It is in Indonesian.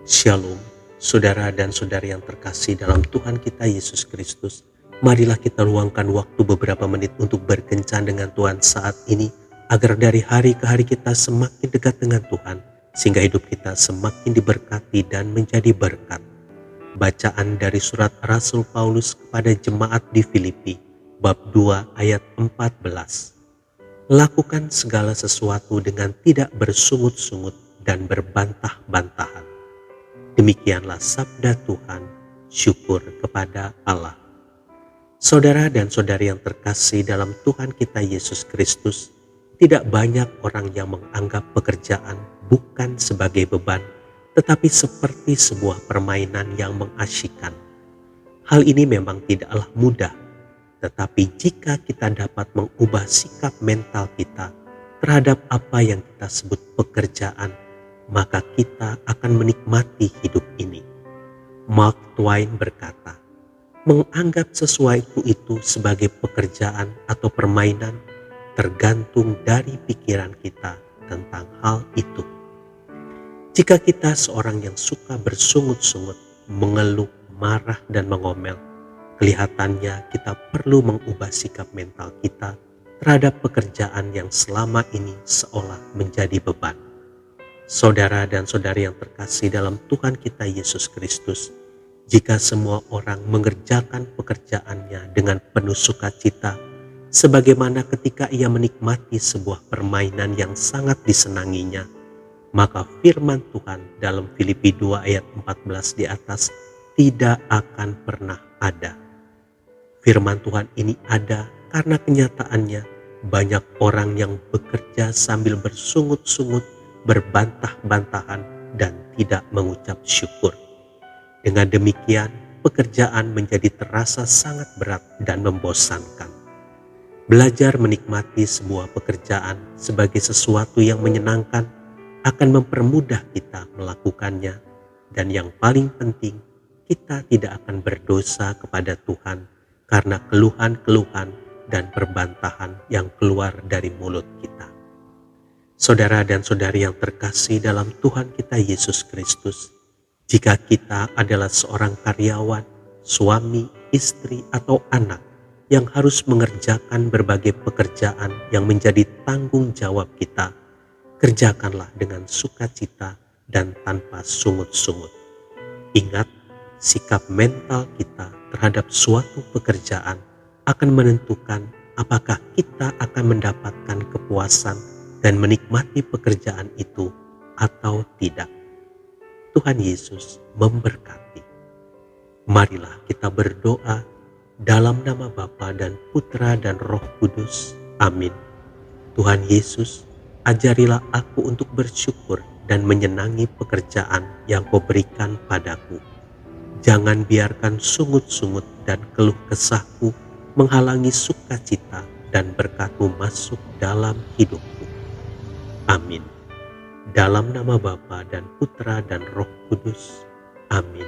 Shalom, saudara dan saudari yang terkasih dalam Tuhan kita Yesus Kristus. Marilah kita luangkan waktu beberapa menit untuk berkencan dengan Tuhan saat ini, agar dari hari ke hari kita semakin dekat dengan Tuhan, sehingga hidup kita semakin diberkati dan menjadi berkat. Bacaan dari surat Rasul Paulus kepada jemaat di Filipi, bab 2 ayat 14. Lakukan segala sesuatu dengan tidak bersungut-sungut dan berbantah-bantahan. Demikianlah sabda Tuhan, syukur kepada Allah. Saudara dan saudari yang terkasih dalam Tuhan kita Yesus Kristus, tidak banyak orang yang menganggap pekerjaan bukan sebagai beban, tetapi seperti sebuah permainan yang mengasyikkan. Hal ini memang tidaklah mudah, tetapi jika kita dapat mengubah sikap mental kita terhadap apa yang kita sebut pekerjaan, maka kita akan menikmati hidup ini. Mark Twain berkata, menganggap sesuatu itu sebagai pekerjaan atau permainan tergantung dari pikiran kita tentang hal itu. Jika kita seorang yang suka bersungut-sungut, mengeluh, marah, dan mengomel, kelihatannya kita perlu mengubah sikap mental kita terhadap pekerjaan yang selama ini seolah menjadi beban. Saudara dan saudari yang terkasih dalam Tuhan kita Yesus Kristus, jika semua orang mengerjakan pekerjaannya dengan penuh sukacita, sebagaimana ketika ia menikmati sebuah permainan yang sangat disenanginya, maka firman Tuhan dalam Filipi 2 ayat 14 di atas tidak akan pernah ada. Firman Tuhan ini ada karena kenyataannya banyak orang yang bekerja sambil bersungut-sungut, berbantah-bantahan, dan tidak mengucap syukur. Dengan demikian, pekerjaan menjadi terasa sangat berat dan membosankan. Belajar menikmati sebuah pekerjaan sebagai sesuatu yang menyenangkan akan mempermudah kita melakukannya, dan yang paling penting, kita tidak akan berdosa kepada Tuhan karena keluhan-keluhan dan perbantahan yang keluar dari mulut kita. Saudara dan saudari yang terkasih dalam Tuhan kita Yesus Kristus, jika kita adalah seorang karyawan, suami, istri, atau anak yang harus mengerjakan berbagai pekerjaan yang menjadi tanggung jawab kita, kerjakanlah dengan sukacita dan tanpa sungut-sungut. Ingat, sikap mental kita terhadap suatu pekerjaan akan menentukan apakah kita akan mendapatkan kepuasan dan menikmati pekerjaan itu atau tidak. Tuhan Yesus memberkati. Marilah kita berdoa dalam nama Bapa dan Putra dan Roh Kudus. Amin. Tuhan Yesus, ajarilah aku untuk bersyukur dan menyenangi pekerjaan yang Kau berikan padaku. Jangan biarkan sungut-sungut dan keluh kesahku menghalangi sukacita dan berkat-Mu masuk dalam hidupku. Amin. Dalam nama Bapa dan Putra dan Roh Kudus. Amin.